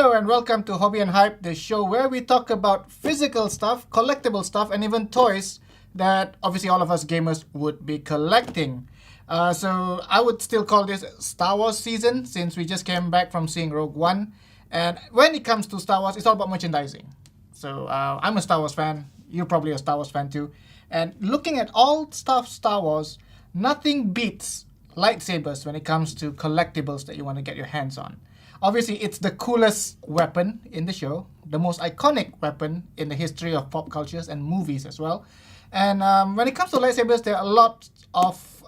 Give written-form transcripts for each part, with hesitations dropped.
Hello and welcome to Hobby and Hype, the show where we talk about physical stuff, collectible stuff, and even toys that obviously all of us gamers would be collecting. So I would still call this Star Wars season since we just came back from seeing Rogue One. And when it comes to Star Wars, it's all about merchandising. So I'm a Star Wars fan. You're probably a Star Wars fan too. And looking at all stuff Star Wars, nothing beats lightsabers when it comes to collectibles that you want to get your hands on. Obviously, it's the coolest weapon in the show, the most iconic weapon in the history of pop cultures and movies as well. And when it comes to lightsabers, there are a lot of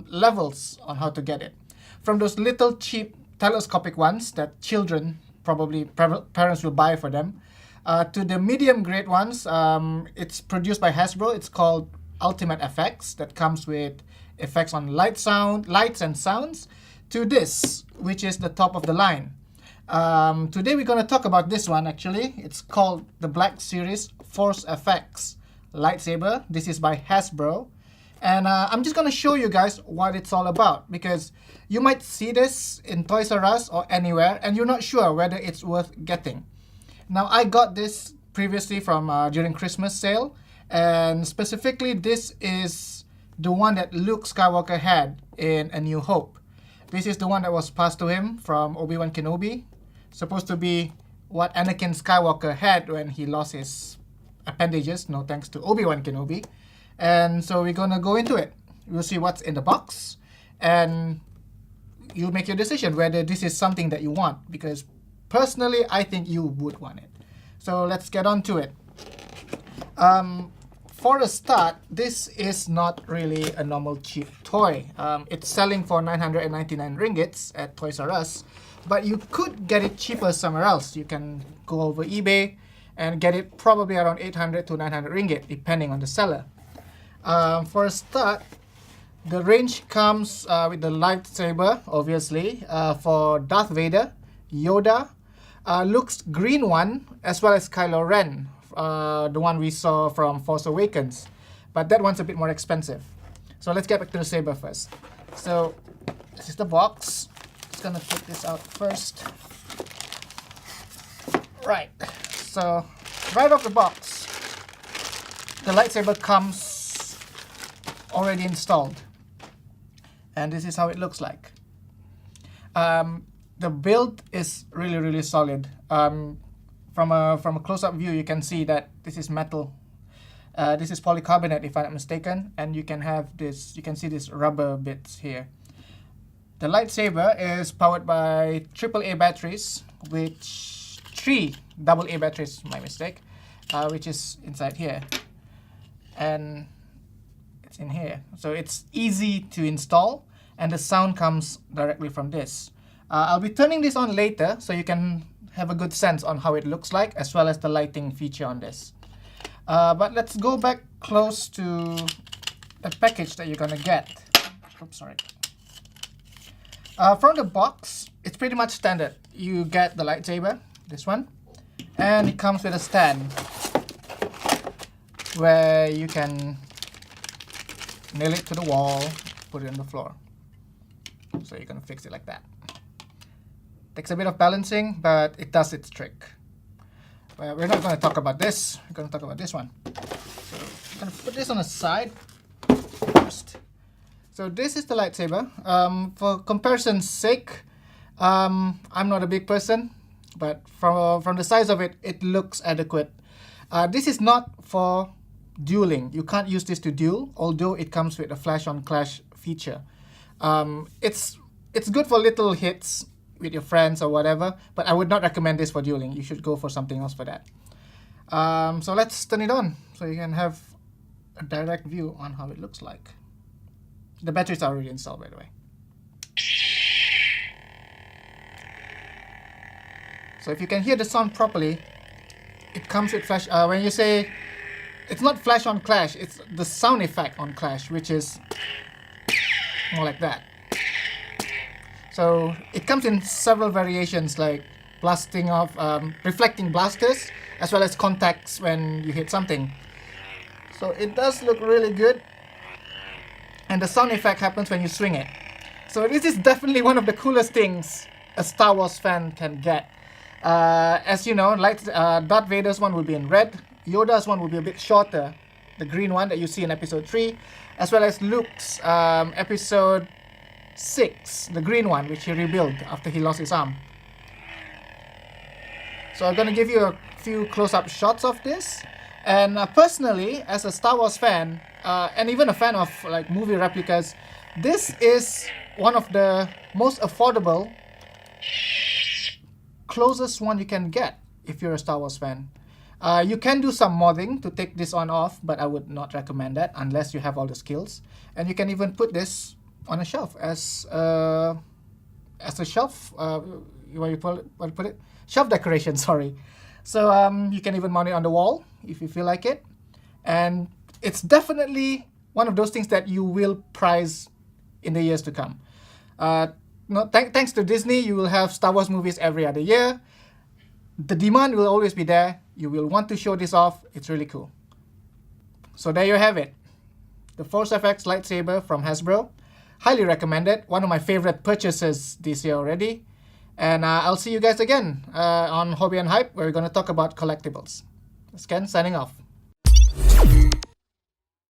levels on how to get it. From those little cheap telescopic ones that children, probably parents will buy for them, to the medium grade ones. It's produced by Hasbro. It's called Ultimate Effects, that comes with effects on lights and sounds, to this, which is the top of the line. Today we're going to talk about this one actually. It's called the Black Series Force FX lightsaber. This is by Hasbro. And I'm just going to show you guys what it's all about, because you might see this in Toys R Us or anywhere and you're not sure whether it's worth getting. Now, I got this previously from during Christmas sale, and specifically this is the one that Luke Skywalker had in A New Hope. This is the one that was passed to him from Obi-Wan Kenobi. Supposed to be what Anakin Skywalker had when he lost his appendages, no thanks to Obi-Wan Kenobi. And so we're gonna go into it. We'll see what's in the box, and you'll make your decision whether this is something that you want, because personally, I think you would want it. So let's get on to it. For a start, this is not really a normal cheap toy. It's selling for 999 ringgits at Toys R Us, but you could get it cheaper somewhere else. You can go over eBay and get it probably around 800 to 900 ringgit, depending on the seller. For a start, the range comes with the lightsaber, obviously, for Darth Vader, Yoda, Luke's green one, as well as Kylo Ren, the one we saw from Force Awakens. But that one's a bit more expensive. So let's get back to the saber first. So this is the box. Just gonna take this out first. Right. So right off the box, the lightsaber comes already installed. And this is how it looks like. The build is really solid. From a close-up view, you can see that this is metal. This is polycarbonate, if I'm not mistaken, and you can have this. You can see these rubber bits here. The lightsaber is powered by AAA batteries, which 3 AA batteries, my mistake, which is inside here, and it's in here. So it's easy to install, and the sound comes directly from this. I'll be turning this on later so you can have a good sense on how it looks like, as well as the lighting feature on this. But let's go back close to the package that you're gonna get. Oops, sorry. From the box, it's pretty much standard. You get the lightsaber, this one, and it comes with a stand where you can nail it to the wall, put it on the floor. So you're gonna fix it like that. Takes a bit of balancing, but it does its trick. Well, we're not going to talk about this. We're going to talk about this one. So I'm going to put this on the side first. So this is the lightsaber. For comparison's sake, I'm not a big person, but from the size of it, it looks adequate. This is not for dueling. You can't use this to duel, although it comes with a flash on clash feature. It's good for little hits with your friends or whatever, but I would not recommend this for dueling. You should go for something else for that. So let's turn it on so you can have a direct view on how it looks like. The batteries are already installed, by the way. So if you can hear the sound properly, it comes with flash. When you say it's not flash on clash, it's the sound effect on clash, which is more like that. So it comes in several variations, like blasting off, reflecting blasters, as well as contacts when you hit something. So it does look really good, and the sound effect happens when you swing it. So this is definitely one of the coolest things a Star Wars fan can get. As you know, Darth Vader's one will be in red. Yoda's one will be a bit shorter, the green one that you see in episode 3, as well as Luke's episode 6, the green one, which he rebuilt after he lost his arm. So I'm gonna give you a few close-up shots of this. And personally, as a Star Wars fan, and even a fan of like movie replicas, this is one of the most affordable, closest one you can get if you're a Star Wars fan. You can do some modding to take this on off, but I would not recommend that unless you have all the skills. And you can even put this on a shelf as a shelf. What you put it? Shelf decoration. Sorry. So you can even mount it on the wall if you feel like it. And it's definitely one of those things that you will prize in the years to come. Thanks to Disney, you will have Star Wars movies every other year. The demand will always be there. You will want to show this off. It's really cool. So there you have it. The Force FX lightsaber from Hasbro. Highly recommended. One of my favorite purchases this year already. And I'll see you guys again on Hobby and Hype, where we're going to talk about collectibles. This is Ken signing off.